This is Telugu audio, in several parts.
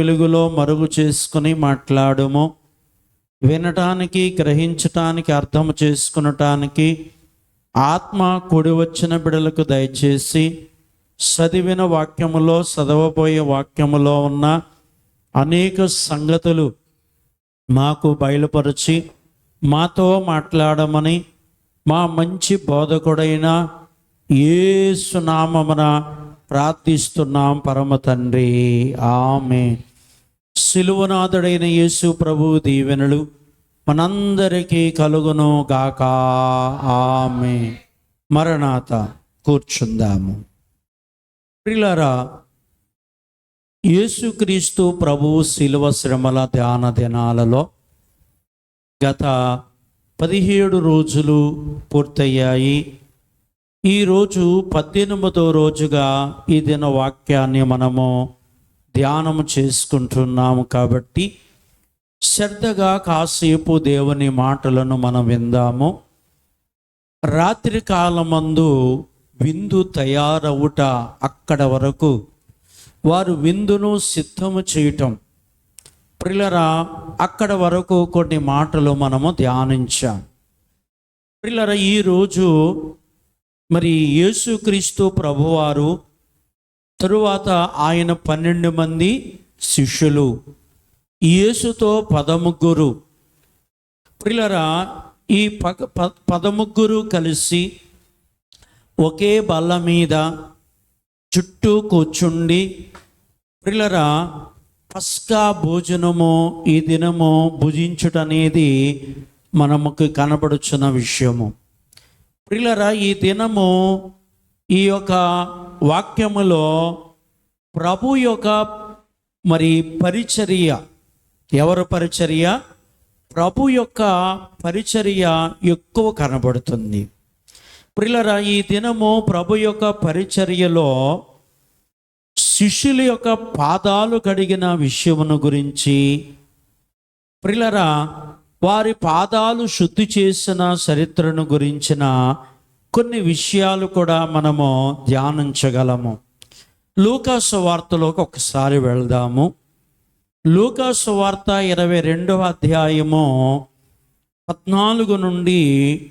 వెలుగులో మరుగు చేసుకుని మాట్లాడుము. వినటానికి, గ్రహించటానికి, అర్థం చేసుకునటానికి ఆత్మ కూడి వచ్చిన బిడలకు దయచేసి చదివిన వాక్యములో, చదవబోయే వాక్యములో ఉన్న అనేక సంగతులు మాకు బయలుపరిచి మాతో మాట్లాడమని మా మంచి బోధకుడైన యేసు నామమున ప్రార్థిస్తున్నాం పరమ తండ్రి. ఆమేన్. సిలువనాథుడైన యేసు ప్రభువు దీవెనలు మనందరికీ కలుగును గాక. ఆమేన్. మరణాత. కూర్చుందాము. ప్రియులారా, యేసుక్రీస్తు ప్రభువు శిలువ శ్రమల ధ్యాన దినాలలో గత 17 రోజులు పూర్తయ్యాయి. ఈరోజు 18వ రోజుగా ఈ దిన వాక్యాన్ని మనము ధ్యానము చేసుకుంటున్నాము. కాబట్టి శ్రద్ధగా కాసేపు దేవుని మాటలను మనం విందాము. రాత్రి కాలమందు విందు తయారవుట, అక్కడ వరకు వారు విందును సిద్ధము చేయటం, ప్రియులారా, అక్కడ వరకు కొన్ని మాటలు మనము ధ్యానించాం. ప్రియులారా, ఈరోజు మరి యేసుక్రీస్తు ప్రభువారు తరువాత ఆయన 12 మంది శిష్యులు, యేసుతో 13. ప్రియులారా, ఈ 13 కలిసి ఒకే బల్ల మీద చుట్టూ కూర్చుండి, ప్రియులారా, పస్కా భోజనము ఈ దినము భుజించుటనేది మనకు కనబడుచున్న విషయము. ప్రియులారా, ఈ దినము ఈ యొక్క వాక్యములో ప్రభు యొక్క మరి పరిచర్య, ఎవరు పరిచర్య? ప్రభు యొక్క పరిచర్య ఎక్కువ కనబడుతుంది. ప్రియులారా, ఈ దినము ప్రభు యొక్క పరిచర్యలో శిష్యుల యొక్క పాదాలు కడిగిన విషయమును గురించి, ప్రియులారా, వారి పాదాలు శుద్ధి చేసిన చరిత్రను గురించిన కొన్ని విషయాలు కూడా మనము ధ్యానించగలము. లూకా సువార్తలోకి ఒకసారి వెళ్దాము. లూకా సువార్త 22వ అధ్యాయము 14 నుండి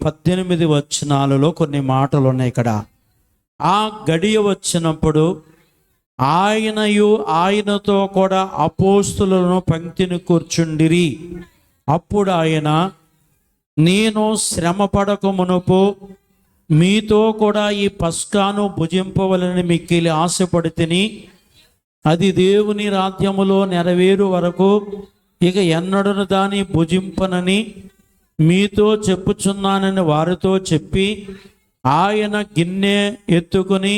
18 వచనాలలో కొన్ని మాటలు ఉన్నాయి. ఇక్కడ ఆ గడియ వచ్చినప్పుడు ఆయనయు ఆయనతో కూడా అపోస్తులను పంక్తిని కూర్చుండిరి. అప్పుడు ఆయన, నేను శ్రమ పడక మునుపు మీతో కూడా ఈ పస్కాను భుజింపవలని మిక్కిలి ఆశపడి తిని, అది దేవుని రాజ్యములో నెరవేరు వరకు ఇక ఎన్నడను దాన్ని భుజింపనని మీతో చెప్పుచున్నానని వారితో చెప్పి, ఆయన గిన్నె ఎత్తుకొని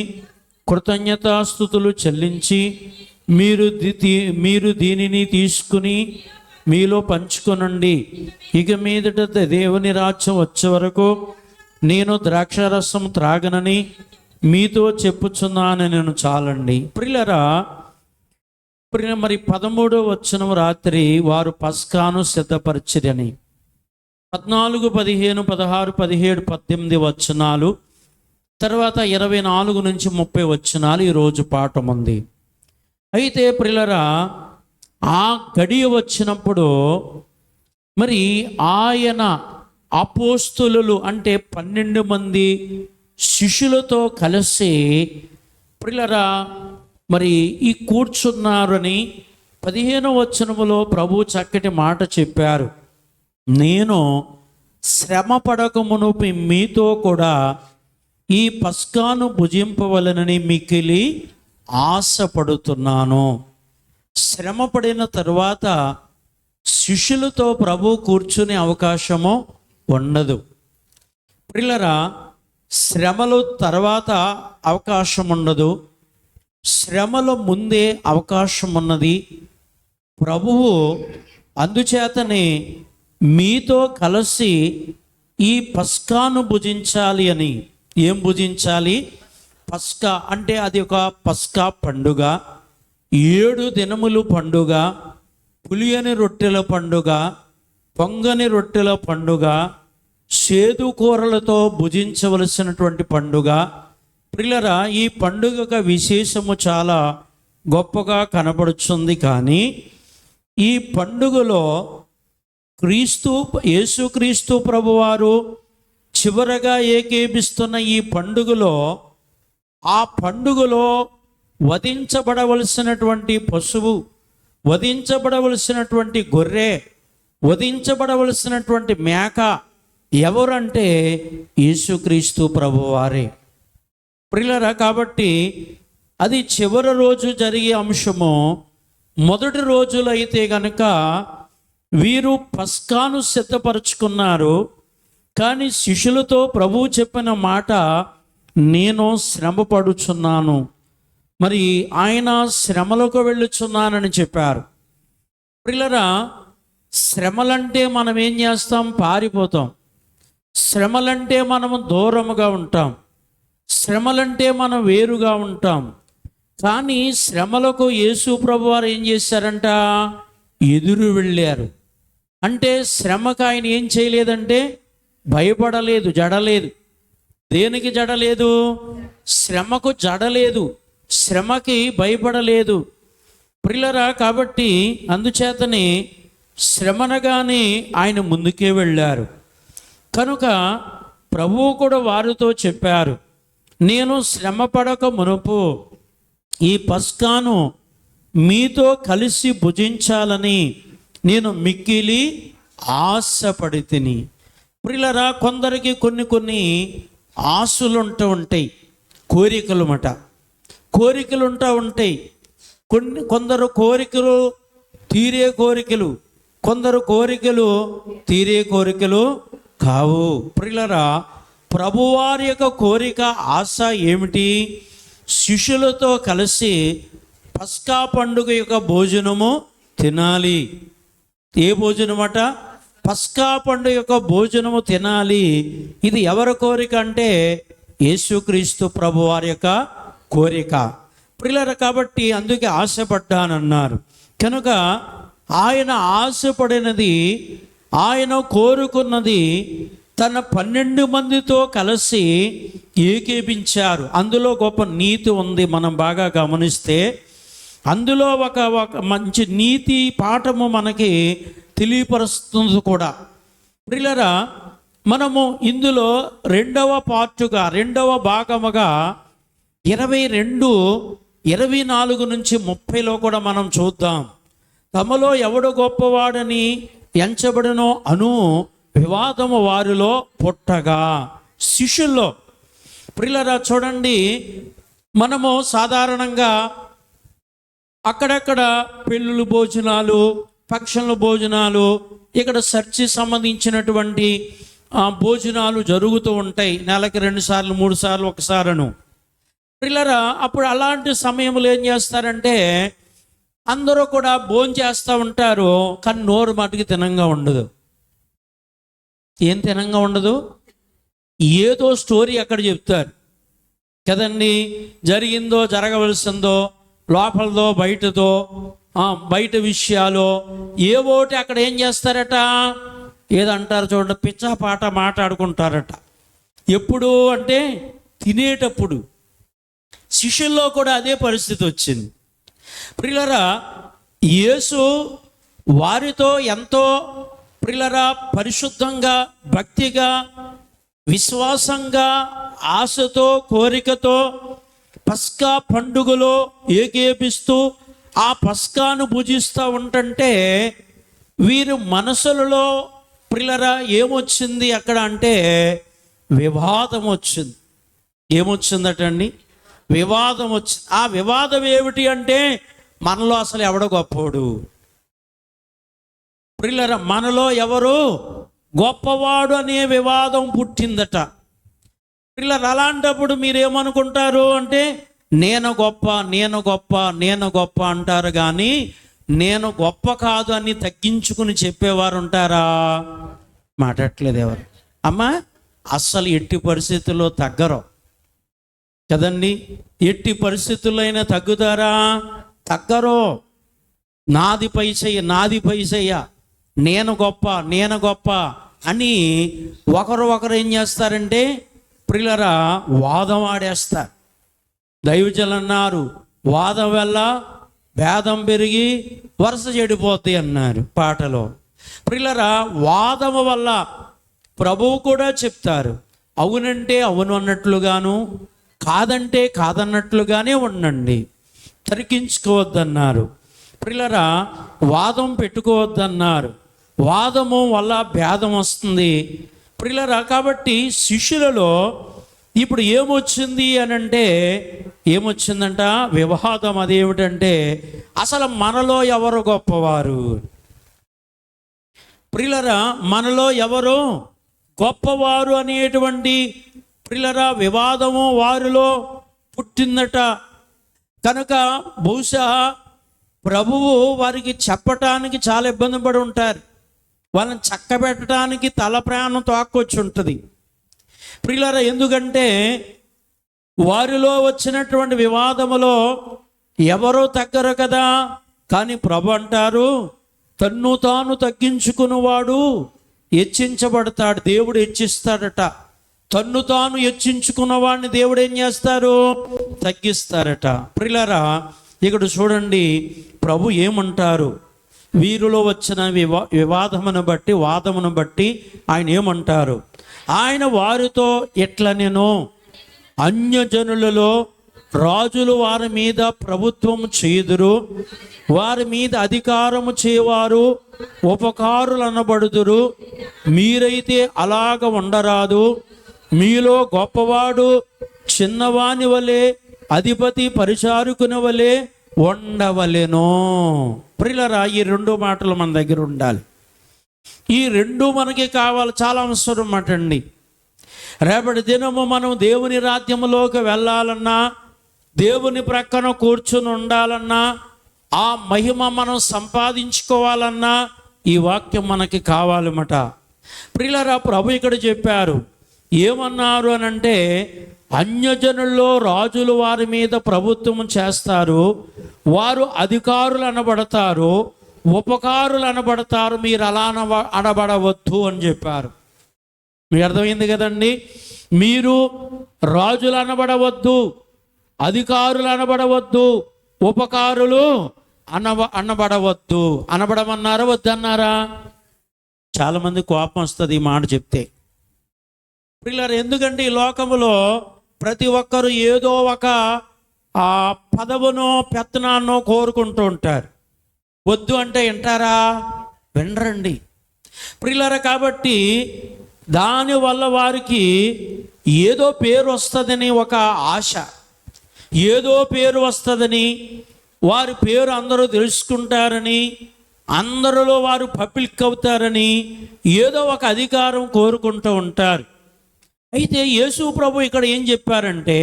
కృతజ్ఞతాస్తుతులు చెల్లించి, మీరు దీనిని తీసుకుని మీలో పంచుకొనండి. ఇక మీదట దేవుని రాజ్యం వచ్చే వరకు నేను ద్రాక్షారసం త్రాగనని మీతో చెప్పుచున్నానని నేను చాలండి. ప్రియులారా, మరి 13వ వచనం రాత్రి వారు పస్కాను సిద్ధపరిచిరని. 14, 15, 16, 17, 18 వచనాలు, తర్వాత 24 నుంచి 30 వచనాలు ఈరోజు పాఠం ఉంది. అయితే ప్రియులారా, ఆ గడియ వచ్చినప్పుడు మరి ఆయన అపోస్తులు అంటే 12 మంది శిష్యులతో కలిసి ప్రియులారా మరి ఈ కూర్చున్నారని 15వ వచనములో ప్రభు చక్కటి మాట చెప్పారు. నేను శ్రమ పడక మునుపు మీతో కూడా ఈ పస్కాను భుజింపవలనని మిక్కిలి ఆశపడుతున్నాను. శ్రమ పడిన తరువాత శిష్యులతో ప్రభు కూర్చునే అవకాశము ఉండదు. ప్రియులారా, శ్రమలు తర్వాత అవకాశం ఉండదు, శ్రమల ముందే అవకాశం ఉన్నది. ప్రభువు అందుచేతనే మీతో కలిసి ఈ పస్కాను భుజించాలి అని. ఏం భుజించాలి? పస్కా అంటే అది ఒక పస్కా పండుగ, 7 దినములు పండుగ, పులియని రొట్టెల పండుగ, పొంగని రొట్టెల పండుగ, చేదు కూరలతో భుజించవలసినటువంటి పండుగ. ప్రియులారా, ఈ పండుగ విశేషము చాలా గొప్పగా కనబడుతుంది. కానీ ఈ పండుగలో యేసుక్రీస్తు ప్రభువారు చివరగా ఏకేపిస్తున్న ఈ పండుగలో, ఆ పండుగలో వధించబడవలసినటువంటి పశువు, వధించబడవలసినటువంటి గొర్రె, వధించబడవలసినటువంటి మేక ఎవరంటే యేసుక్రీస్తు ప్రభువారే. ప్రియులారా, కాబట్టి అది చివరి రోజు జరిగే అంశము. మొదటి రోజులు అయితే గనక వీరు పస్కాను సిద్ధపరచుకున్నారు. కానీ శిష్యులతో ప్రభువు చెప్పిన మాట, నేను శ్రమ పడుచున్నాను, మరి ఆయన శ్రమలకు వెళ్ళుచున్నానని చెప్పారు. ప్రియులారా, శ్రమలంటే మనం ఏం చేస్తాం? పారిపోతాం. శ్రమలంటే మనము దూరముగా ఉంటాం. శ్రమలంటే మనం వేరుగా ఉంటాం. కానీ శ్రమలకు యేసు ప్రభువారు ఏం చేశారంట? ఎదురు వెళ్ళారు. అంటే శ్రమకు ఆయన ఏం చేయలేదంటే భయపడలేదు, జడలేదు. దేనికి జడలేదు? శ్రమకు జడలేదు, శ్రమకి భయపడలేదు. ప్రియులారా, కాబట్టి అందుచేతనే శ్రమనగానే ఆయన ముందుకే వెళ్ళారు. కనుక ప్రభువు కూడా వారితో చెప్పారు, నేను శ్రమ పడక మునుపు ఈ పస్కాను మీతో కలిసి భుజించాలని నేను మిక్కిలి ఆశపడి తిని. ప్రియులారా, కొందరికి కొన్ని ఆశలు ఉంటాయి, కోరికలు మాట, కోరికలు ఉంటాయి. కొందరు కోరికలు తీరే కోరికలు, కొందరు కోరికలు తీరే కోరికలు కావు. ప్రియులారా, ప్రభువారి యొక్క కోరిక, ఆశ ఏమిటి? శిష్యులతో కలిసి పస్కా పండుగ యొక్క భోజనము తినాలి. ఏ భోజనమట? పస్కా పండుగ యొక్క భోజనము తినాలి. ఇది ఎవరి కోరిక అంటే యేసుక్రీస్తు ప్రభువారి యొక్క కోరిక. ప్రియులారా, కాబట్టి అందుకే ఆశపడ్డానన్నారు. కనుక ఆయన ఆశపడినది, ఆయన కోరుకున్నది తన 12 మందితో కలిసి ఏకీపించారు. అందులో గొప్ప నీతి ఉంది. మనం బాగా గమనిస్తే అందులో ఒక మంచి నీతి పాఠము మనకి తెలియపరుస్తుంది కూడా. ప్రియులారా, మనము ఇందులో రెండవ పార్టుగా, రెండవ భాగముగా 22, 24 నుంచి 30లో కూడా మనం చూద్దాం. తమలో ఎవడు గొప్పవాడని ఎంచబడినో అను వివాదము వారిలో పుట్టగా, శిష్యుల్లో. ప్రియులారా, చూడండి, మనము సాధారణంగా అక్కడక్కడ పెళ్ళిళ్ళు భోజనాలు, ఫంక్షన్ల భోజనాలు, ఇక్కడ చర్చి సంబంధించినటువంటి భోజనాలు జరుగుతూ ఉంటాయి. నెలకి 2 సార్లు, 3 సార్లు, ఒకసారను. ప్రియులారా, అప్పుడు అలాంటి సమయంలో ఏం చేస్తారంటే అందరూ కూడా భోజనం చేస్తూ ఉంటారు, కానీ నోరు మటుకు తినంగా ఉండదు. ఏం తినంగా ఉండదు? ఏదో స్టోరీ అక్కడ చెప్తారు కదండి. జరిగిందో, జరగవలసిందో, లోపలదో బయటదో, బయట విషయాలు ఏవోటి అక్కడ ఏం చేస్తారట? ఏదంటారు చూడండి, పిచ్చాపాట మాట్లాడుకుంటారట. ఎప్పుడు అంటే తినేటప్పుడు. శిష్యుల్లో కూడా అదే పరిస్థితి వచ్చింది. ప్రియులారా, యేసు వారితో ఎంతో ప్రియులారా పరిశుద్ధంగా, భక్తిగా, విశ్వాసంగా, ఆశతో, కోరికతో పస్కా పండుగలో ఏకేపిస్తూ ఆ పస్కాను భుజిస్తూ ఉంటుంటే వీరు మనసులలో ప్రియులారా ఏమొచ్చింది అక్కడ అంటే వివాదం వచ్చింది. ఏమొచ్చిందటండి? వివాదం వచ్చింది. ఆ వివాదం ఏమిటి అంటే మనలో అసలు ఎవడో గొప్పవాడు? ప్రియులారా, మనలో ఎవరు గొప్పవాడు అనే వివాదం పుట్టిందట. ప్రియులారా, అలాంటప్పుడు మీరేమనుకుంటారు అంటే నేను గొప్ప, నేను గొప్ప, నేను గొప్ప అంటారు. కానీ నేను గొప్ప కాదు అని తగ్గించుకుని చెప్పేవారు ఉంటారా? మాట్లాడట్లేదు ఎవరు. అమ్మా, అస్సలు ఎట్టి పరిస్థితుల్లో తగ్గరు కదండి. ఎట్టి పరిస్థితుల్లో అయినా తగ్గుతారా? తగ్గరు. నాది పైసయ్య, నాది పైసయ్య, నేను గొప్ప, నేను గొప్ప అని ఒకరు ఏం చేస్తారంటే ప్రియులారా వాదం ఆడేస్తారు. దైవజనులు అన్నారు, వాదం వల్ల భేదం పెరిగి వరుస చెడిపోద్ది అన్నారు పాటలో. ప్రియులారా, వాదము వల్ల ప్రభువు కూడా చెప్తారు, అవునంటే అవును అన్నట్లుగాను, కాదంటే కాదన్నట్లుగానే ఉండండి, తరికించుకోవద్దన్నారు. ప్రియులారా, వాదం పెట్టుకోవద్దన్నారు. వాదము వల్ల భేదం వస్తుంది ప్రియులారా. కాబట్టి శిష్యులలో ఇప్పుడు ఏమొచ్చింది అని అంటే, ఏమొచ్చిందంట? వివాదం. అదేమిటంటే, అసలు మనలో ఎవరు గొప్పవారు? ప్రియులారా, మనలో ఎవరు గొప్పవారు అనేటువంటి ప్రియులారా వివాదము వారిలో పుట్టిందట. కనుక బహుశా ప్రభువు వారికి చెప్పటానికి చాలా ఇబ్బంది పడి ఉంటారు. వాళ్ళని చక్కబెట్టడానికి తల ప్రాణం తోక్కొచ్చి ఉంటుంది ప్రియులారా. ఎందుకంటే వారిలో వచ్చినటువంటి వివాదములో ఎవరో తగ్గరు కదా. కానీ ప్రభు అంటారు, తన్ను తాను తగ్గించుకున్నవాడు హెచ్చించబడతాడు, దేవుడు హెచ్చిస్తాడట. తన్ను తాను హెచ్చించుకున్న వాడిని దేవుడు ఏం చేస్తారు? తగ్గిస్తారట. ప్రియులారా, ఇక్కడ చూడండి ప్రభు ఏమంటారు? వీరిలో వచ్చిన వివాదమును బట్టి, వాదమును బట్టి ఆయన ఏమంటారు? ఆయన వారితో ఎట్లా, నేను అన్యజనులలో రాజులు వారి మీద ప్రభుత్వం చేయుదురు, వారి మీద అధికారము చేయవారు ఉపకారులు అనబడుదురు. మీరైతే అలాగ ఉండరాదు. మీలో గొప్పవాడు చిన్నవాని వలె, అధిపతి పరిచారకుని వలె ఉండవలెను. ప్రియులారా, ఈ రెండు మాటలు మన దగ్గర ఉండాలి. ఈ రెండు మనకి కావాలి, చాలా అవసరం మాట అండి. రేపటి దినము మనం దేవుని రాజ్యములోకి వెళ్ళాలన్నా, దేవుని ప్రక్కన కూర్చుని ఉండాలన్నా, ఆ మహిమ మనం సంపాదించుకోవాలన్నా ఈ వాక్యం మనకి కావాలన్నమాట. ప్రియులారా, ప్రభు ఇక్కడ చెప్పారు, ఏమన్నారు అని అంటే, అన్యజనుల్లో రాజులు వారి మీద ప్రభుత్వం చేస్తారు, వారు అధికారులు అనబడతారు, ఉపకారులు అనబడతారు, మీరు అలా అనబడవద్దు అని చెప్పారు. మీకు అర్థమైంది కదండి? మీరు రాజులు అనబడవద్దు, అధికారులు అనబడవద్దు, ఉపకారులు అనబడవద్దు. అనబడమన్నారా వద్దన్నారా? చాలామంది కోపం వస్తుంది ఈ మాట చెప్తే. పిల్లలు, ఎందుకంటే ఈ లోకములో ప్రతి ఒక్కరు ఏదో ఒక పదవునో పెత్తనాన్నో కోరుకుంటూ ఉంటారు. వద్దు అంటే వింటారా? వినరండి ప్రియులారా. కాబట్టి దానివల్ల వారికి ఏదో పేరు వస్తుందని ఒక ఆశ, ఏదో పేరు వస్తుందని, వారి పేరు అందరూ తెలుసుకుంటారని, అందరిలో వారు పబ్లిక్ అవుతారని ఏదో ఒక అధికారం కోరుకుంటూ ఉంటారు. అయితే యేసు ప్రభు ఇక్కడ ఏం చెప్పారంటే,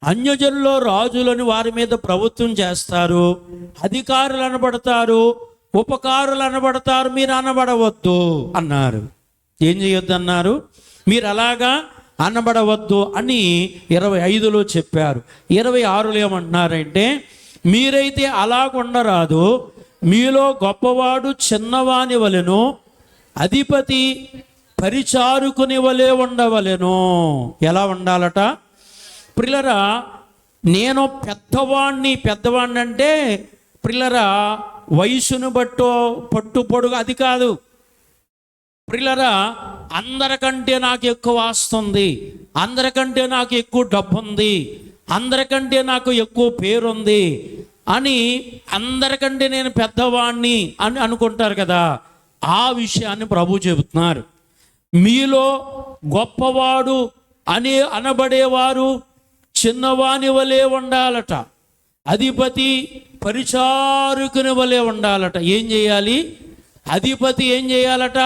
అన్యజనుల్లో రాజులని వారి మీద ప్రభుత్వం చేస్తారు, అధికారులు అనబడతారు, ఉపకారులు అనబడతారు, మీరు అనబడవద్దు అన్నారు. ఏం చేయొద్దు అన్నారు? మీరు అలాగా అనబడవద్దు అని 25లో చెప్పారు. 26లో ఏమంటున్నారంటే, మీరైతే అలాగుండరాదు, మీలో గొప్పవాడు చిన్నవాని వలెను, అధిపతి పరిచారకుని వలె ఉండవలెను. ఎలా ఉండాలట? ప్రియులారా, నేను పెద్దవాణ్ణి అంటే ప్రియులారా వయసును బట్టో పట్టు పొడుగు అది కాదు. ప్రియులారా, అందరికంటే నాకు ఎక్కువ వస్తుంది, అందరికంటే నాకు ఎక్కువ డబ్బు ఉంది, అందరికంటే నాకు ఎక్కువ పేరుంది అని, అందరికంటే నేను పెద్దవాణ్ణి అని అనుకుంటారు కదా. ఆ విషయాన్ని ప్రభు చెబుతున్నారు. మీలో గొప్పవాడు అనబడేవారు చిన్నవాని వలె ఉండాలట, అధిపతి పరిచారకుని వలె ఉండాలట. ఏం చేయాలి? అధిపతి ఏం చేయాలట?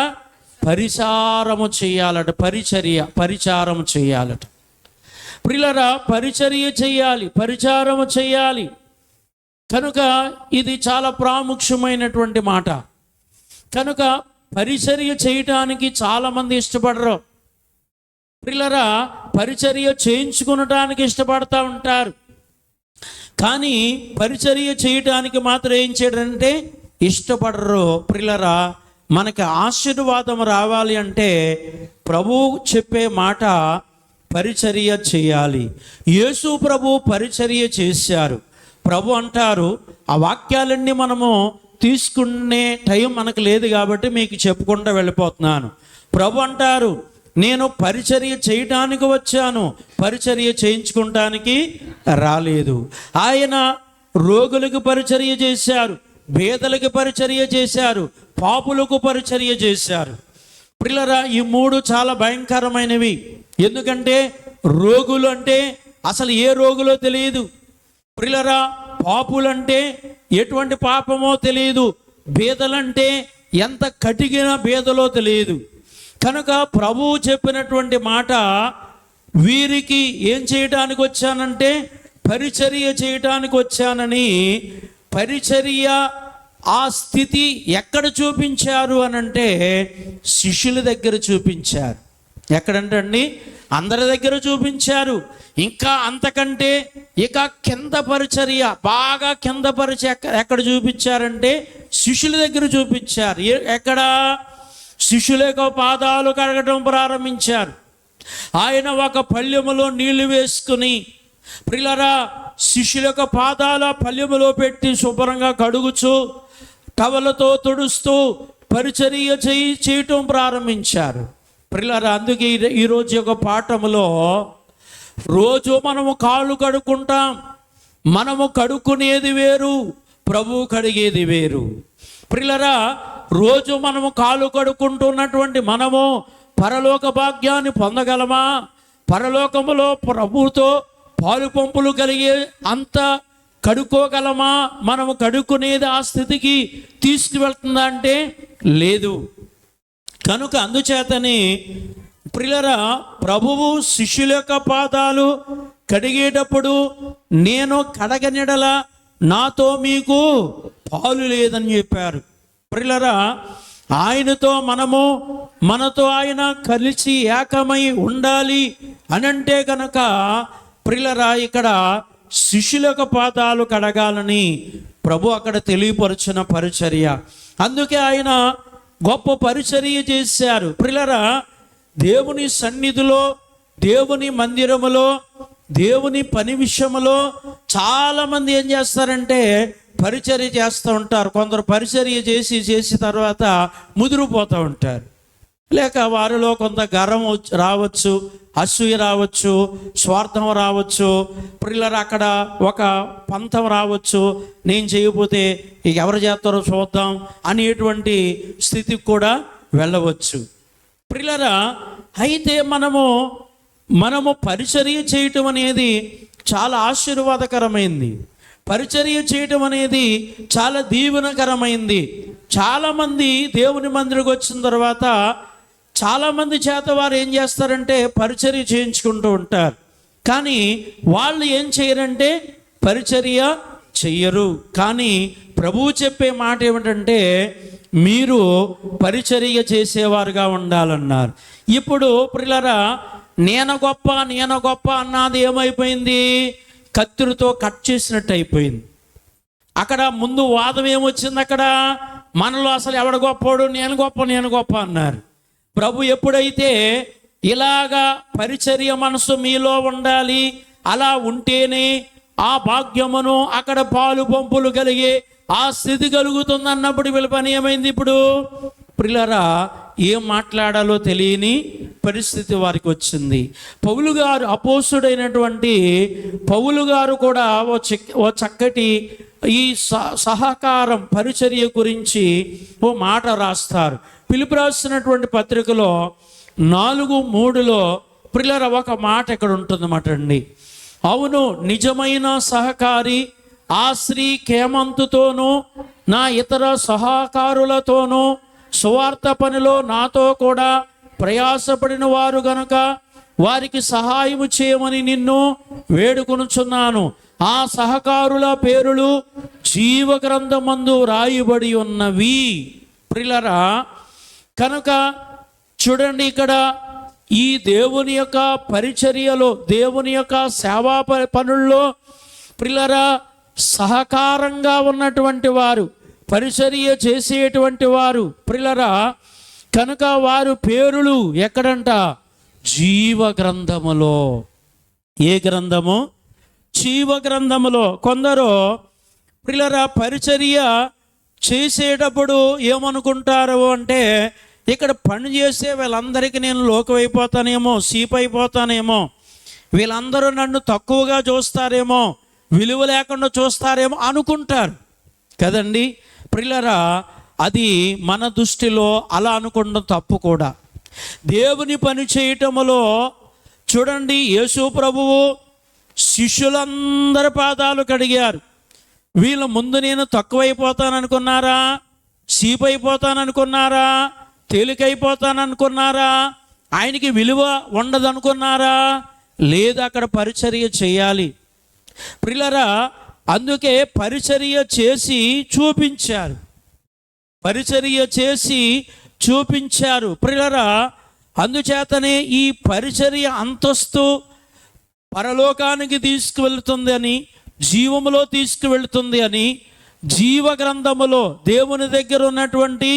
పరిచారము చేయాలట, పరిచారము చేయాలట. ప్రియులారా, పరిచర్య చేయాలి, పరిచారము చేయాలి. కనుక ఇది చాలా ప్రాముఖ్యమైనటువంటి మాట. కనుక పరిచర్య చేయటానికి చాలామంది ఇష్టపడరు. ప్రియులారా, పరిచర్య చేయించుకునటానికి ఇష్టపడతా ఉంటారు, కానీ పరిచర్య చేయటానికి మాత్రం ఏం చేయడంటే ఇష్టపడరు. ప్రియులారా, మనకి ఆశీర్వాదం రావాలి అంటే ప్రభువు చెప్పే మాట పరిచర్య చేయాలి. యేసు ప్రభు పరిచర్య చేశారు. ప్రభు అంటారు, ఆ వాక్యాలన్నీ మనము తీసుకునే టైం మనకు లేదు కాబట్టి మీకు చెప్పుకుంటూ వెళ్ళిపోతున్నాను. ప్రభు అంటారు, నేను పరిచర్య చేయటానికి వచ్చాను, పరిచర్య చేయించుకోవటానికి రాలేదు. ఆయన రోగులకు పరిచర్య చేశారు, పేదలకు పరిచర్య చేశారు, పాపులకు పరిచర్య చేశారు. ప్రియులారా, ఈ మూడు చాలా భయంకరమైనవి. ఎందుకంటే రోగులు అంటే అసలు ఏ రోగులో తెలియదు. ప్రియులారా, పాపులంటే ఎటువంటి పాపమో తెలియదు, బేదలంటే ఎంత కటిగిన బేదలో తెలియదు. కనుక ప్రభువు చెప్పినటువంటి మాట, వీరికి ఏం చేయడానికి వచ్చానంటే పరిచర్య చేయటానికి వచ్చానని, పరిచర్య ఆ స్థితి ఎక్కడ చూపించారు అనంటే శిష్యుల దగ్గర చూపించారు. ఎక్కడంటే అండి, అందరి దగ్గర చూపించారు. ఇంకా అంతకంటే ఇక కింద పరిచర్య, బాగా కింద పరిచర్య ఎక్కడ చూపించారంటే శిష్యుల దగ్గర చూపించారు. ఎక్కడ? శిష్యుల యొక్క పాదాలు కడగటం ప్రారంభించారు. ఆయన ఒక పళ్ళెములో నీళ్లు వేసుకుని, ప్రియులారా, శిష్యుల యొక్క పాదాల పళ్ళెములో పెట్టి శుభ్రంగా కడుగుచూ టవలతో తుడుస్తూ పరిచర్య చేయటం ప్రారంభించారు. ప్రియులారా, అందుకే ఈరోజు యొక్క పాఠములో, రోజు మనము కాళ్ళు కడుక్కుంటాం, మనము కడుక్కునేది వేరు, ప్రభువు కడిగేది వేరు. ప్రియులారా, రోజు మనము కాళ్ళు కడుక్కుంటున్నటువంటి మనము పరలోక భాగ్యాన్ని పొందగలమా? పరలోకములో ప్రభువుతో పాలు పంపులు కలిగే అంత కడుక్కోగలమా? మనము కడుక్కునేది ఆ స్థితికి తీసుకువెళ్తుందా అంటే లేదు. కనుక అందుచేతని ప్రియులారా, ప్రభువు శిష్యుల యొక్క పాదాలు కడిగేటప్పుడు, నేను కడగనిడల నాతో మీకు పాలు లేదని చెప్పారు. ప్రియులారా, ఆయనతో మనతో ఆయన కలిసి ఏకమై ఉండాలి అనంటే కనుక ప్రియులారా, ఇక్కడ శిష్యులకు పాదాలు కడగాలని ప్రభు అక్కడ తెలియపరిచిన పరిచర్య. అందుకే ఆయన గొప్ప పరిచర్య చేశారు. ప్రియులారా, దేవుని సన్నిధిలో, దేవుని మందిరములో, దేవుని పని విషయములో చాలామంది ఏం చేస్తారంటే పరిచర్య చేస్తూ ఉంటారు. కొందరు పరిచర్య చేసి తర్వాత ముదిరిపోతూ ఉంటారు. లేక వారిలో కొంత గర్వం రావచ్చు, అసూయ రావచ్చు, స్వార్థం రావచ్చు, ప్రియులారా అక్కడ ఒక పంతం రావచ్చు, నేను చేయకపోతే ఇక ఎవరు చేస్తారో చూద్దాం అనేటువంటి స్థితికి కూడా వెళ్ళవచ్చు. ప్రియులారా, అయితే మనము పరిచర్య చేయటం అనేది చాలా ఆశీర్వాదకరమైంది. పరిచర్య చేయటం అనేది చాలా దీవెనకరమైంది. చాలామంది దేవుని మందిరికి వచ్చిన తర్వాత చాలామంది చేత వారు ఏం చేస్తారంటే పరిచర్య చేయించుకుంటూ ఉంటారు. కానీ వాళ్ళు ఏం చేయరంటే పరిచర్య చెయ్యరు. కానీ ప్రభువు చెప్పే మాట ఏమిటంటే మీరు పరిచర్య చేసేవారుగా ఉండాలన్నారు. ఇప్పుడు ప్రియులారా, నేను గొప్ప అన్నది ఏమైపోయింది? కత్తిరితో కట్ చేసినట్టు అయిపోయింది. అక్కడ ముందు వాదం ఏమొచ్చింది? అక్కడ మనలో అసలు ఎవడు గొప్పోడు, నేను గొప్ప అన్నారు. ప్రభు ఎప్పుడైతే ఇలాగా పరిచర్య మనసు మీలో ఉండాలి, అలా ఉంటేనే ఆ భాగ్యమును అక్కడ పాలు పంపులు కలిగే ఆ స్థితి కలుగుతుంది అన్నప్పుడు వీళ్ళ పని ఏమైంది? ఇప్పుడు ప్రియులారా, ఏం మాట్లాడాలో తెలియని పరిస్థితి వారికి వచ్చింది. పౌలు గారు, అపోస్తుడైనటువంటి పౌలు గారు కూడా ఓ చక్కటి ఈ సహకారం పరిచర్య గురించి ఓ మాట రాస్తారు. పిలుపు రాసినటువంటి పత్రికలో 4:3 ప్రియులారా ఒక మాట ఇక్కడ ఉంటుందన్నమాట అండి. అవును, నిజమైన సహకారి ఆ స్త్రీ కేమంతుతోనూ నా ఇతర సహకారులతోనూ సువార్త పనిలో నాతో కూడా ప్రయాసపడిన వారు గనుక వారికి సహాయము చేయమని నిన్ను వేడుకొనుచున్నాను. ఆ సహకారుల పేరులు జీవ గ్రంథమందు రాయబడి ఉన్నవి. ప్రియులారా, కనుక చూడండి, ఇక్కడ ఈ దేవుని యొక్క పరిచర్యలో, దేవుని యొక్క సేవా పనుల్లో ప్రియులారా సహకారంగా ఉన్నటువంటి వారు, పరిచర్య చేసేటువంటి వారు ప్రియులారా, కనుక వారు పేరులు ఎక్కడంట? జీవ గ్రంథములో. ఏ గ్రంథము? జీవ గ్రంథములో కొందరు ప్రియులారా పరిచర్య చేసేటప్పుడు ఏమనుకుంటారు అంటే, ఇక్కడ పని చేసే వీళ్ళందరికీ నేను లోకమైపోతానేమో, సీపైపోతానేమో, వీళ్ళందరూ నన్ను తక్కువగా చూస్తారేమో, విలువ లేకుండా చూస్తారేమో అనుకుంటారు కదండి. ప్రియులారా అది మన దృష్టిలో అలా అనుకోవడం తప్పు కూడా. దేవుని పని చేయటములో చూడండి, యేసు ప్రభువు శిష్యులందరి పాదాలు కడిగారు. వీళ్ళ ముందు నేను తక్కువైపోతాననుకున్నారా, చీపైపోతాననుకున్నారా, తేలికైపోతాననుకున్నారా, ఆయనకి విలువ ఉండదనుకున్నారా? లేదు, అక్కడ పరిచర్య చేయాలి ప్రియులారా. అందుకే పరిచర్య చేసి చూపించారు, పరిచర్య చేసి చూపించారు ప్రియులారా. అందుచేతనే ఈ పరిచర్య అంతస్తు పరలోకానికి తీసుకువెళ్తుంది అని, జీవములో తీసుకువెళ్తుంది అని, జీవ గ్రంథములో దేవుని దగ్గర ఉన్నటువంటి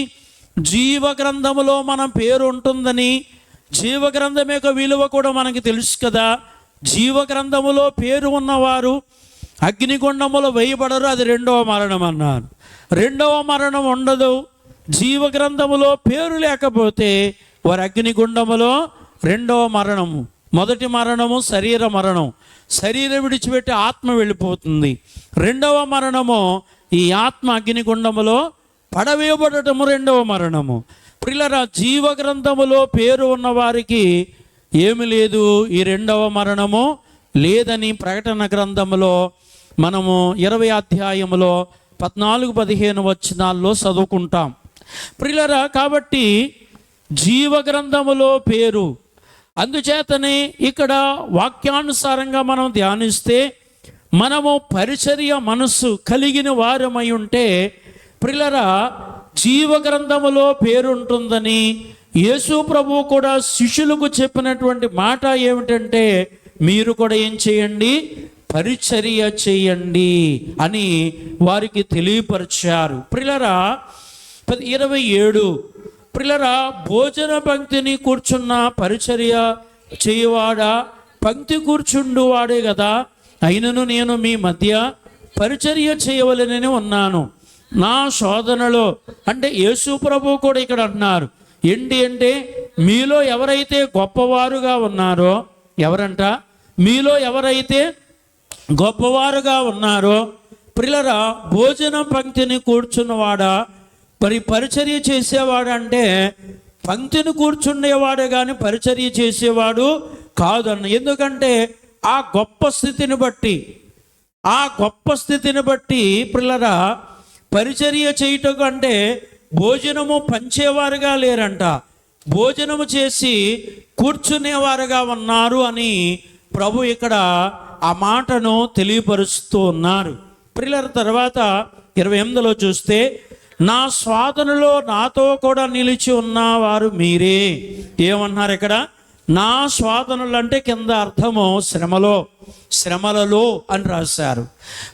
జీవ గ్రంథములో మన పేరు ఉంటుందని, జీవ గ్రంథం యొక్క విలువ కూడా మనకి తెలుసు కదా. జీవ గ్రంథములో పేరు ఉన్నవారు అగ్నిగుండములో వేయబడరు, అది రెండవ మరణం అన్నారు. రెండవ మరణం ఉండదు. జీవ గ్రంథములో పేరు లేకపోతే వారు అగ్నిగుండములో రెండవ మరణము. మొదటి మరణము శరీర మరణం, శరీరం విడిచిపెట్టి ఆత్మ వెళ్ళిపోతుంది. రెండవ మరణము ఈ ఆత్మ అగ్నిగుండములో పడవేయబడటము రెండవ మరణము. ప్రియులారా జీవ గ్రంథములో పేరు ఉన్న వారికి ఏమి లేదు, ఈ రెండవ మరణము లేదని ప్రకటన గ్రంథములో మనము 20వ అధ్యాయములో 14-15 వచనాల్లో చదువుకుంటాం ప్రియులారా. కాబట్టి జీవ గ్రంథములో పేరు. అందుచేతనే ఇక్కడ వాక్యానుసారంగా మనం ధ్యానిస్తే, మనము పరిచర్య మనస్సు కలిగిన వారమై ఉంటే ప్రియులారా జీవ గ్రంథములో పేరు ఉంటుందని యేసు ప్రభువు కూడా శిష్యులకు చెప్పినటువంటి మాట ఏమిటంటే, మీరు కూడా ఏం చేయండి, పరిచర్య చేయండి అని వారికి తెలియపరిచారు. ప్రియులారా 27 ప్రియులారా భోజన పంక్తిని కూర్చున్న పరిచర్య చేయవాడా, పంక్తి కూర్చుండు వాడే కదా. అయినను నేను మీ మధ్య పరిచర్య చేయవలెనని ఉన్నాను. నా శోధనలో అంటే యేసు ప్రభువు కూడా ఇక్కడ అన్నారు ఏంటి అంటే, మీలో ఎవరైతే గొప్పవారుగా ఉన్నారో, ఎవరంట, మీలో ఎవరైతే గొప్పవారుగా ఉన్నారో ప్రియులారా భోజన పంక్తిని కూర్చున్నవాడా, మరి పరిచర్య చేసేవాడు అంటే పంక్తిని కూర్చుండేవాడే కానీ పరిచర్య చేసేవాడు కాదన్న. ఎందుకంటే ఆ గొప్ప స్థితిని బట్టి ప్రియులారా పరిచర్య చేయటం అంటే భోజనము పంచేవారుగా లేరంట, భోజనము చేసి కూర్చునేవారుగా ఉన్నారు అని ప్రభు ఇక్కడ ఆ మాటను తెలియపరుస్తూ ఉన్నారు. ప్రియులారా తర్వాత 28లో చూస్తే, నా స్వాదనలో నాతో కూడా నిలిచి ఉన్నవారు మీరే. ఏమన్నారు ఇక్కడ? నా స్వాదనలు అంటే కింద అర్థము శ్రమలలో అని రాశారు.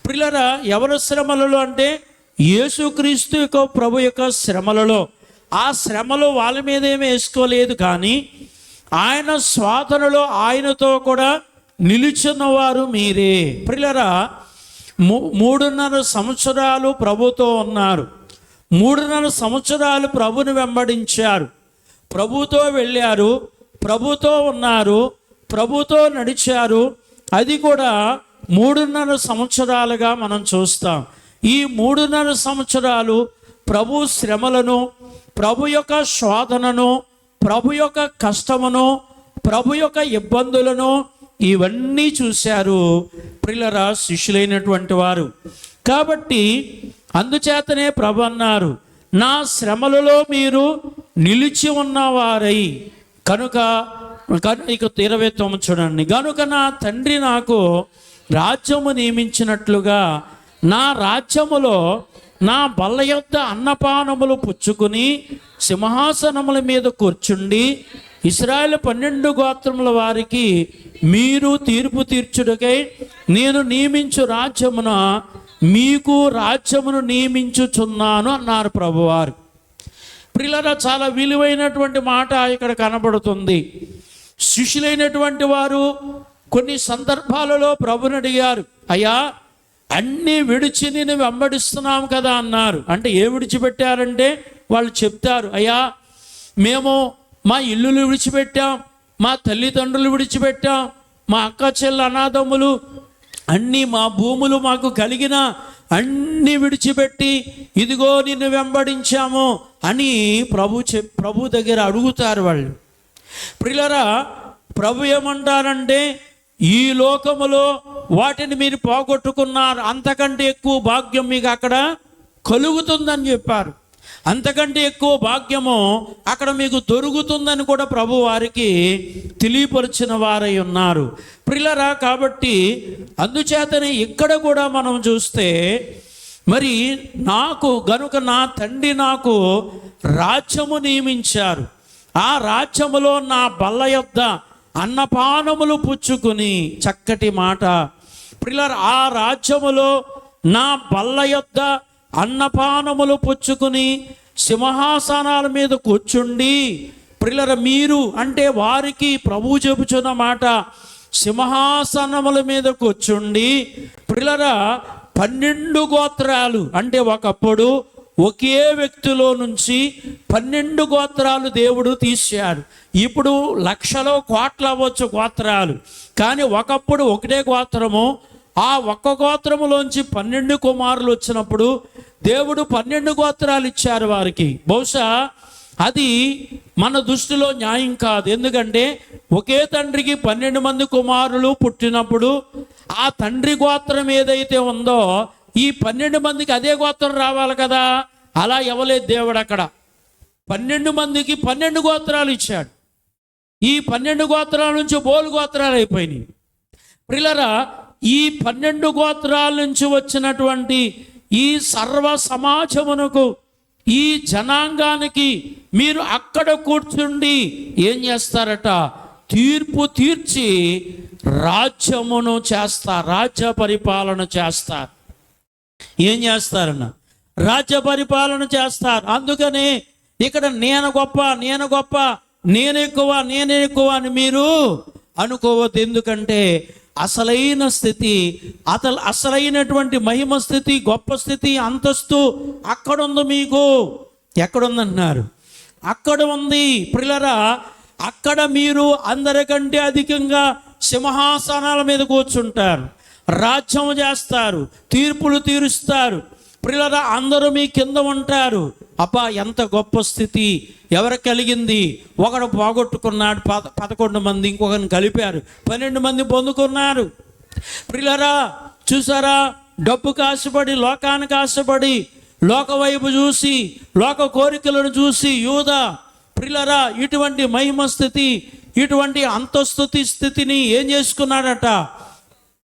ప్రియులారా ఎవరి శ్రమలలో అంటే యేసుక్రీస్తు యొక్క ప్రభు యొక్క శ్రమలలో. ఆ శ్రమలు వాళ్ళ మీద ఏమీ వేసుకోలేదు, కానీ ఆయన స్వాదనలో ఆయనతో కూడా నిలిచినవారు మీరే. ప్రియులారా 3.5 సంవత్సరాలు ప్రభుతో ఉన్నారు, 3.5 సంవత్సరాలు ప్రభుని వెంబడించారు, ప్రభుతో వెళ్ళారు, ప్రభుతో ఉన్నారు, ప్రభుతో నడిచారు. అది కూడా 3.5 సంవత్సరాలుగా మనం చూస్తాం. ఈ 3.5 సంవత్సరాలు ప్రభు శ్రమలను, ప్రభు యొక్క శోధనను, ప్రభు యొక్క కష్టమును, ప్రభు యొక్క ఇబ్బందులను ఇవన్నీ చూశారు ప్రియులారా శిష్యులైనటువంటి వారు. కాబట్టి అందుచేతనే ప్రభు అన్నారు, నా శ్రమలలో మీరు నిలిచి ఉన్నవారై కనుక. ఇక 29 చూడండి, కనుక నా తండ్రి నాకు రాజ్యము నియమించినట్లుగా నా రాజ్యములో నా బల్ల యొద్ద అన్నపానములు పుచ్చుకుని సింహాసనముల మీద కూర్చుండి ఇశ్రాయేలు 12 గోత్రముల వారికి మీరు తీర్పు తీర్చుటకై నేను నియమించు రాజ్యమున మీకు రాజ్యమును నియమించుచున్నాను అన్నారు ప్రభువారు. ప్రియులారా చాలా విలువైనటువంటి మాట ఇక్కడ కనబడుతుంది. శిష్యులైనటువంటి వారు కొన్ని సందర్భాలలో ప్రభుని అడిగారు, అయ్యా అన్నీ విడిచి నేను వెంబడిస్తున్నాం కదా అన్నారు. అంటే ఏ విడిచిపెట్టారంటే వాళ్ళు చెప్తారు, అయ్యా మేము మా ఇల్లులు విడిచిపెట్టాం, మా తల్లిదండ్రులు విడిచిపెట్టాం, మా అక్క చెల్లి అనాథములు అన్నీ, మా భూములు మాకు కలిగిన అన్నీ విడిచిపెట్టి ఇదిగో నిన్ను వెంబడించాము అని ప్రభు దగ్గర అడుగుతారు వాళ్ళు. ప్రియులారా, ప్రభు ఏమంటారంటే ఈ లోకములో వాటిని మీరు పోగొట్టుకున్నారు, అంతకంటే ఎక్కువ భాగ్యం మీకు అక్కడ కలుగుతుందని చెప్పారు. అంతకంటే ఎక్కువ భాగ్యము అక్కడ మీకు దొరుకుతుందని కూడా ప్రభు వారికి తెలియపరిచిన వారై ఉన్నారు. ప్రియులారా, కాబట్టి అందుచేతనే ఇక్కడ కూడా మనం చూస్తే మరి నాకు గనుక నా తండ్రి నాకు రాజ్యము నియమించారు, ఆ రాజ్యములో నా బల్ల యొద్ద అన్నపానములు పుచ్చుకుని, చక్కటి మాట ప్రియులారా, ఆ రాజ్యములో నా బల్ల యొద్ద అన్నపానములు పుచ్చుకుని సింహాసనాల మీద కూర్చుండి, ప్రియులారా మీరు అంటే వారికి ప్రభువు చెబుచున్న మాట, సింహాసనముల మీద కూర్చుండి, ప్రియులారా 12 గోత్రాలు అంటే ఒకప్పుడు ఒకే వ్యక్తిలో నుంచి 12 గోత్రాలు దేవుడు తీశాడు. ఇప్పుడు లక్షలో కోట్ల అవ్వచ్చు గోత్రాలు, కానీ ఒకప్పుడు ఒకటే గోత్రము. ఆ ఒక్క గోత్రములోంచి 12 కుమారులు వచ్చినప్పుడు దేవుడు 12 గోత్రాలు ఇచ్చారు వారికి. బహుశా అది మన దృష్టిలో న్యాయం కాదు. ఎందుకంటే ఒకే తండ్రికి 12 మంది కుమారులు పుట్టినప్పుడు ఆ తండ్రి గోత్రం ఏదైతే ఉందో ఈ 12 మందికి అదే గోత్రం రావాలి కదా. అలా ఇవ్వలేదు దేవుడు. అక్కడ 12 మందికి 12 గోత్రాలు ఇచ్చాడు. ఈ 12 గోత్రాల నుంచి బోలు గోత్రాలు అయిపోయినాయి. ప్రియులారా, ఈ 12 గోత్రాల నుంచి వచ్చినటువంటి ఈ సర్వ సమాజమునకు, ఈ జనాంగానికి మీరు అక్కడ కూర్చుండి ఏం చేస్తారట, తీర్పు తీర్చి రాజ్యమును చేస్తారు, రాజ్య పరిపాలన చేస్తారు. ఏం చేస్తారన్న, రాజ్య పరిపాలన చేస్తారు. అందుకనే ఇక్కడ నేను గొప్ప, నేను గొప్ప, నేను ఎక్కువ, నేనే ఎక్కువ అని మీరు అనుకోవద్దు. ఎందుకంటే అసలైన స్థితి, అసలైనటువంటి మహిమ స్థితి, గొప్ప స్థితి, అంతస్తు అక్కడుంది. మీకు ఎక్కడుందంటున్నారు? అక్కడ ఉంది. ప్రియులారా, అక్కడ మీరు అందరికంటే అధికంగా సింహాసనాల మీద కూర్చుంటారు, రాజ్యం చేస్తారు, తీర్పులు తీరుస్తారు. ప్రియులారా, అందరూ మీ కింద ఉంటారు. అబ్బా, ఎంత గొప్ప స్థితి ఎవరికి కలిగింది? ఒకడు పోగొట్టుకున్నాడు, 11 మంది ఇంకొకరిని కలిపారు, 12 మంది పొందుకున్నారు. ప్రియులారా, చూసారా, డబ్బుకు ఆశపడి, లోకానికి ఆశపడి, లోక వైపు చూసి, లోక కోరికలను చూసి యూదా, ప్రియులారా, ఇటువంటి మహిమ స్థితి, ఇటువంటి అంతస్తుతి స్థితిని ఏం చేసుకున్నాడట,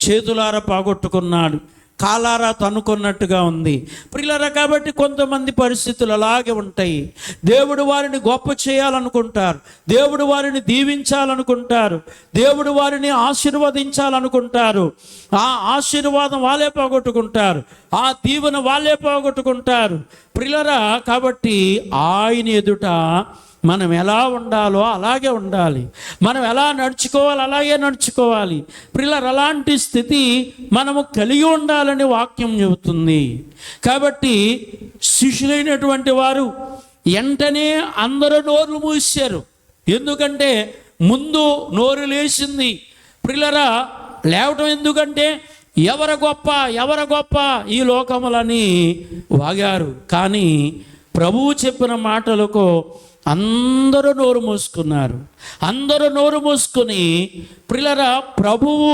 చేతులారా పోగొట్టుకున్నాడు, కాలారా తనుకున్నట్టుగా ఉంది. ప్రియులారా, కాబట్టి కొంతమంది పరిస్థితులు అలాగే ఉంటాయి. దేవుడు వారిని గొప్ప చేయాలనుకుంటారు, దేవుడు వారిని దీవించాలనుకుంటారు, దేవుడు వారిని ఆశీర్వదించాలనుకుంటారు. ఆ ఆశీర్వాదం వాళ్ళే పోగొట్టుకుంటారు, ఆ దీవెన వాళ్ళే పోగొట్టుకుంటారు. ప్రియులారా, కాబట్టి ఆయన ఎదుట మనం ఎలా ఉండాలో అలాగే ఉండాలి, మనం ఎలా నడుచుకోవాలి అలాగే నడుచుకోవాలి. ప్రియులారా, అలాంటి స్థితి మనము కలిగి ఉండాలని వాక్యం చెబుతుంది. కాబట్టి శిష్యులైనటువంటి వారు వెంటనే అందరూ నోరు మూసారు. ఎందుకంటే ముందు నోరు లేచింది. ప్రియులారా, లేవటం ఎందుకంటే ఎవరు గొప్ప, ఎవరు గొప్ప ఈ లోకములని వాగారు. కానీ ప్రభువు చెప్పిన మాటలకు అందరూ నోరు మూసుకున్నారు. అందరూ నోరు మూసుకుని, ప్రియులారా, ప్రభువు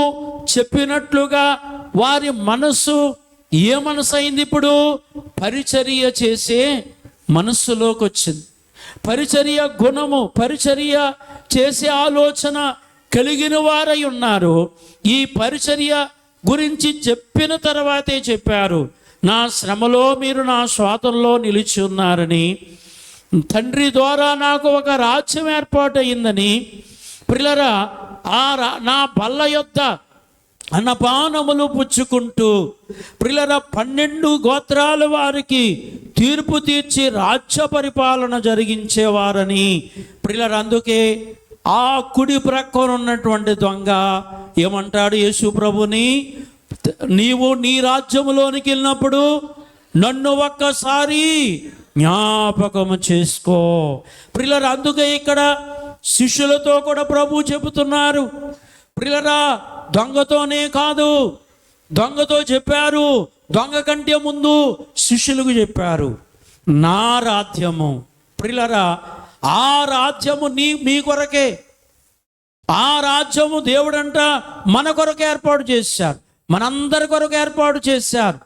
చెప్పినట్లుగా వారి మనసు ఏ మనసు అయింది? ఇప్పుడు పరిచర్య చేసే మనస్సులోకి వచ్చింది. పరిచర్య గుణము, పరిచర్య చేసే ఆలోచన కలిగిన వారై ఉన్నారు. ఈ పరిచర్య గురించి చెప్పిన తర్వాతే చెప్పారు, నా శ్రమలో మీరు నా స్వాతంలో నిలిచి ఉన్నారని, తండ్రి ద్వారా నాకు ఒక రాజ్యం ఏర్పాటయిందని. ప్రియులారా, నా బల్ల యొద్ద అన్నపానములు పుచ్చుకుంటూ, ప్రియులారా, 12 గోత్రాల వారికి తీర్పు తీర్చి రాజ్య పరిపాలన జరిగించేవారని. ప్రియులారా, అందుకే ఆ కుడి ప్రక్కన ఉన్నటువంటి దొంగ ఏమంటాడు యేసు ప్రభుని, నీవు నీ రాజ్యములోనికి వెళ్ళినప్పుడు నన్ను ఒక్కసారి జ్ఞాపకము చేసుకో. ప్రియులారా, అందుకే ఇక్కడ శిష్యులతో కూడా ప్రభు చెబుతున్నారు. ప్రియులారా, దొంగతోనే కాదు, దొంగతో చెప్పారు, దొంగ కంటే ముందు శిష్యులకు చెప్పారు, నా రాజ్యము. ప్రియులారా, ఆ రాజ్యము మీ కొరకే. ఆ రాజ్యము దేవుడంట మన కొరకు ఏర్పాటు చేశారు, మనందరి కొరకు ఏర్పాటు చేశారు.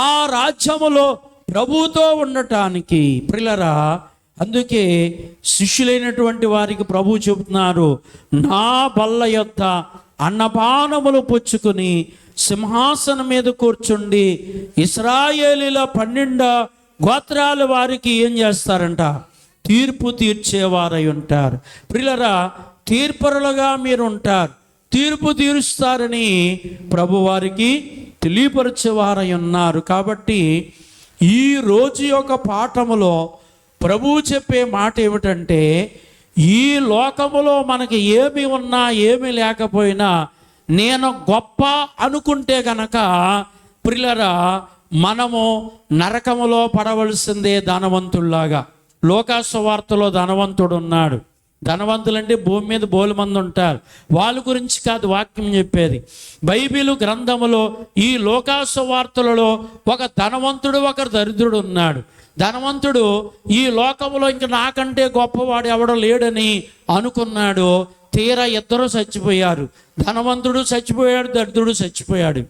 ఆ రాజ్యములో ప్రభుతో ఉండటానికి. ప్రియులారా, అందుకే శిష్యులైనటువంటి వారికి ప్రభు చెబుతున్నారు, నా బల్ల యొద్ద అన్నపానములు పుచ్చుకుని సింహాసనం మీద కూర్చుండి ఇశ్రాయేలీల 12 గోత్రాల వారికి ఏం చేస్తారంట? తీర్పు తీర్చేవారై ఉంటారు. ప్రియులారా, తీర్పరులుగా మీరు ఉంటారు, తీర్పు తీరుస్తారని ప్రభు వారికి తెలియపరిచేవారై ఉన్నారు. కాబట్టి ఈ రోజు యొక్క పాఠములో ప్రభువు చెప్పే మాట ఏమిటంటే, ఈ లోకములో మనకి ఏమి ఉన్నా ఏమి లేకపోయినా నేను గొప్ప అనుకుంటే గనక ప్రియులారా, మనము నరకములో పడవలసిందే ధనవంతుల్లాగా. లోకాసువార్తలో ధనవంతుడు ఉన్నాడు. ధనవంతులంటే భూమి మీద బోలు మంది ఉంటారు, వాళ్ళ గురించి కాదు వాక్యం చెప్పేది. బైబిలు గ్రంథములో ఈ లోకాసువార్తలలో ఒక ధనవంతుడు, ఒక దరిద్రుడు ఉన్నాడు. ధనవంతుడు ఈ లోకములో ఇంక నాకంటే గొప్పవాడు ఎవడో లేడని అనుకున్నాడు. తీరా ఇద్దరు చచ్చిపోయారు. ధనవంతుడు చచ్చిపోయాడు, దరిద్రుడు చచ్చిపోయాడు.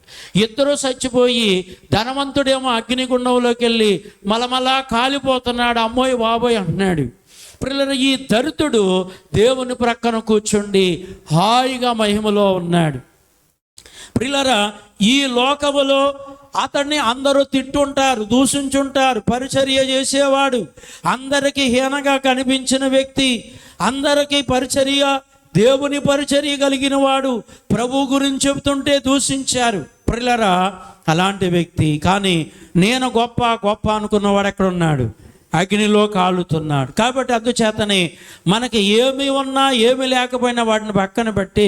ఇద్దరు చచ్చిపోయి ధనవంతుడేమో అగ్నిగుండంలోకి వెళ్ళి మలమలా కాలిపోతున్నాడు. అమ్మోయ్ బాబోయ్ అంటున్నాడు. ప్రియులారా, ఈ దరిద్రుడు దేవుని ప్రక్కన కూర్చుండి హాయిగా మహిమలో ఉన్నాడు. ప్రియులారా, ఈ లోకములో అతన్ని అందరూ తిట్టుంటారు, దూషించుంటారు. పరిచర్య చేసేవాడు, అందరికీ హీనంగా కనిపించిన వ్యక్తి, అందరికీ పరిచర్య, దేవుని పరిచర్య కలిగిన వాడు, ప్రభు గురించి చెబుతుంటే దూషించారు. ప్రియులారా, అలాంటి వ్యక్తి. కానీ నేను గొప్ప గొప్ప అనుకున్నవాడు ఎక్కడ ఉన్నాడు? అగ్నిలో కాలుతున్నాడు. కాబట్టి అందుచేతనే మనకి ఏమి ఉన్నా ఏమి లేకపోయినా వాటిని పక్కన పెట్టి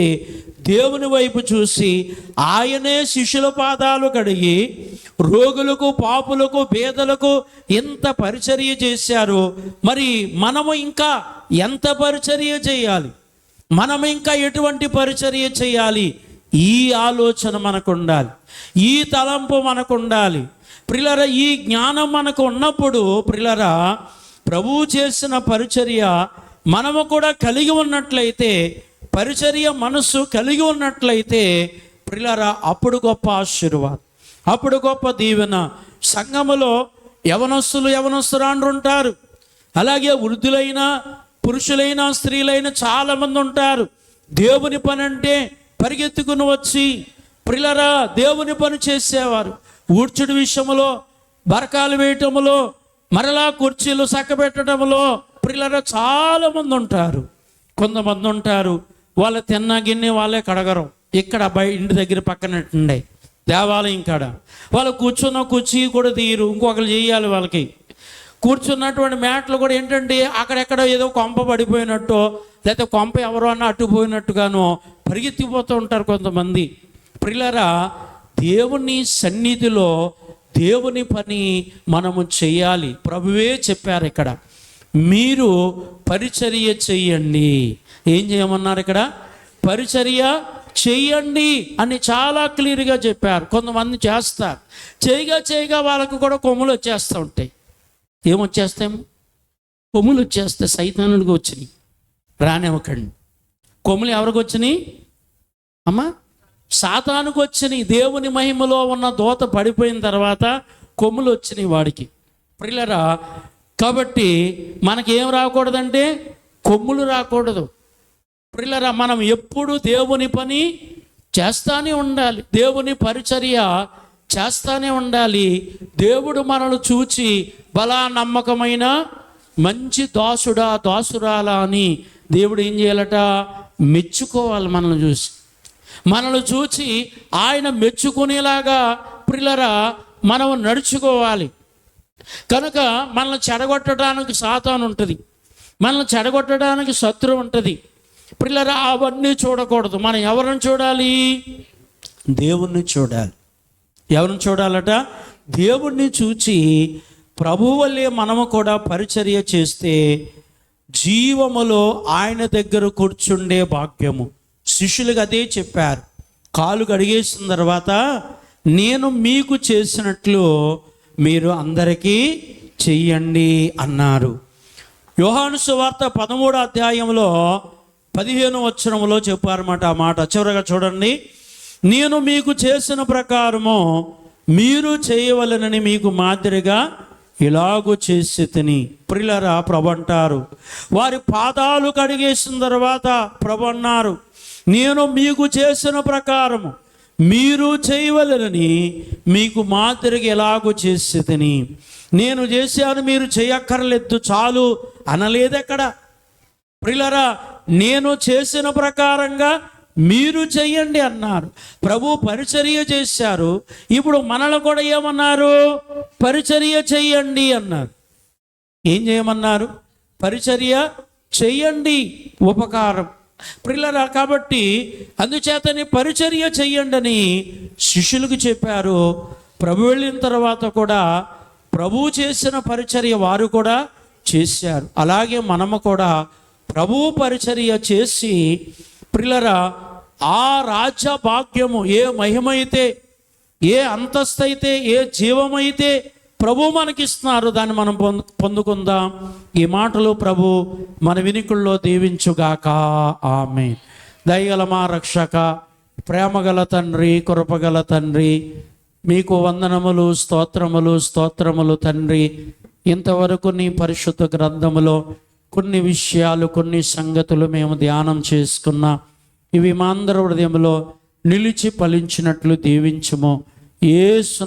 దేవుని వైపు చూసి ఆయనే శిష్యుల పాదాలు కడిగి రోగులకు, పాపులకు, పేదలకు ఎంత పరిచర్య చేశారు. మరి మనము ఇంకా ఎంత పరిచర్య చేయాలి? మనం ఇంకా ఎటువంటి పరిచర్య చేయాలి? ఈ ఆలోచన మనకు ఉండాలి, ఈ తలంపు మనకు ఉండాలి. ప్రియులారా, ఈ జ్ఞానం మనకు ఉన్నప్పుడు ప్రియులారా, ప్రభువు చేసిన పరిచర్య మనము కూడా కలిగి ఉన్నట్లయితే, పరిచర్య మనసు కలిగి ఉన్నట్లయితే ప్రియులారా, అప్పుడు గొప్ప ఆశీర్వాదం, అప్పుడు గొప్ప దీవెన. సంఘములో యవనస్తురాండ్రు ఉంటారు, అలాగే వృద్ధులైన పురుషులైన స్త్రీలైన చాలామంది ఉంటారు. దేవుని పని అంటే పరిగెత్తుకుని వచ్చి ప్రియులారా దేవుని పని చేసేవారు. ఊడ్చుడు విషయంలో, బరకాలు వేయటంలో, మరలా కుర్చీలు చక్కబెట్టడంలో ప్రియులారా చాలామంది ఉంటారు. కొంతమంది ఉంటారు వాళ్ళ తిన్న గిన్నె వాళ్ళే కడగరు. ఇక్కడ ఇంటి దగ్గర పక్కనట్టుండే దేవాలయం కాడ వాళ్ళు కూర్చున్న కుర్చీ కూడా తీయరు, ఇంకొకరు చేయాలి. వాళ్ళకి కూర్చున్నటువంటి మ్యాట్లు కూడా ఏంటంటే అక్కడెక్కడ ఏదో కొంప పడిపోయినట్టు, లేకపోతే కొంప ఎవరో అన్న అట్టుపోయినట్టుగానో పరిగెత్తిపోతూ ఉంటారు కొంతమంది. ప్రియులారా, దేవుని సన్నిధిలో దేవుని పని మనము చేయాలి. ప్రభువే చెప్పారు ఇక్కడ, మీరు పరిచర్య చెయ్యండి. ఏం చేయమన్నారు ఇక్కడ? పరిచర్య చెయ్యండి అని చాలా క్లియర్గా చెప్పారు. కొంతమంది చేస్తారు, చేయగా వాళ్ళకు కూడా కొమ్ములు వచ్చేస్తూ ఉంటాయి. ఏమొచ్చేస్తాము? కొమ్ములు వచ్చేస్తాయి. సైతానుడికి వచ్చినాయి, రానివ్వకండి. కొమ్ములు ఎవరికి వచ్చినాయి అమ్మా? సాతానుకు వచ్చినాయి. దేవుని మహిమలో ఉన్న దూత పడిపోయిన తర్వాత కొమ్ములు వచ్చినాయి వాడికి. ప్రియులారా, కాబట్టి మనకేం రాకూడదంటే కొమ్ములు రాకూడదు. ప్రియులారా, మనం ఎప్పుడు దేవుని పని చేస్తానే ఉండాలి, దేవుని పరిచర్య చేస్తానే ఉండాలి. దేవుడు మనల్ని చూచి బలా నమ్మకమైన మంచి దాసుడా, దాసురాలా అని దేవుడు ఏం చేయాలట? మెచ్చుకోవాలి. మనల్ని చూచి ఆయన మెచ్చుకునేలాగా ప్రియులారా మనం నడుచుకోవాలి. కనుక మనల్ని చెడగొట్టడానికి సాతాను ఉంటుంది, మనల్ని చెడగొట్టడానికి శత్రువు ఉంటుంది. ప్రియులారా, అవన్నీ చూడకూడదు. మనం ఎవరిని చూడాలి? దేవుణ్ణి చూడాలి. ఎవరిని చూడాలట? దేవుణ్ణి చూచి ప్రభువు వల్లే మనము కూడా పరిచర్య చేస్తే జీవములో ఆయన దగ్గర కూర్చుండే భాగ్యము. శిష్యులకు అదే చెప్పారు. కాలు కడిగేసిన తర్వాత నేను మీకు చేసినట్లు మీరు అందరికీ చెయ్యండి అన్నారు. యోహాను సువార్త 13వ అధ్యాయంలో 15వ వచనంలో చెప్పారన్నమాట ఆ మాట. చివరగా చూడండి. నేను మీకు చేసిన ప్రకారము మీరు చేయవలనని మీకు మాదిరిగా ఇలాగూ చేసి తిని. ప్రియులారా, ప్రభు అంటారు, వారి పాదాలు కడిగేసిన తర్వాత ప్రభు అన్నారు, నేను మీకు చేసిన ప్రకారము మీరు చేయవలనని మీకు మాదిరిగా ఎలాగూ చేసి తిని. నేను చేశాను, మీరు చేయక్కర్లేదు చాలు అనలేదెక్కడ. ప్రియులారా, నేను చేసిన ప్రకారంగా మీరు చెయ్యండి అన్నారు. ప్రభు పరిచర్య చేశారు. ఇప్పుడు మనల్ని కూడా ఏమన్నారు? పరిచర్య చెయ్యండి అన్నారు. ఏం చేయమన్నారు? పరిచర్య చెయ్యండి, ఉపకారం. ప్రియులారా, కాబట్టి అందుచేతని పరిచర్య చెయ్యండి అని శిష్యులకు చెప్పారు. ప్రభు వెళ్ళిన తర్వాత కూడా ప్రభు చేసిన పరిచర్య వారు కూడా చేశారు. అలాగే మనము కూడా ప్రభు పరిచర్య చేసి ప్రియులారా, ఆ రాజ్య భాగ్యము, ఏ మహిమైతే, ఏ అంతస్తైతే, ఏ జీవమైతే ప్రభు మనకిస్తున్నారు, దాన్ని మనం పొందుకుందాం. ఈ మాటలు ప్రభు మన వినికుల్లో దీవించుగాక. ఆమేన్. దయగల మా రక్షక, ప్రేమగల తండ్రి, కృపగల తండ్రి, మీకు వందనములు, స్తోత్రములు, స్తోత్రములు తండ్రి. ఇంతవరకు నీ పరిశుద్ధ గ్రంథములో కొన్ని విషయాలు, కొన్ని సంగతులు మేము ధ్యానం చేసుకున్నా. ఇవి మా అందరి హృదయంలో నిలిచి ఫలించినట్లు దీవించుము. యేసు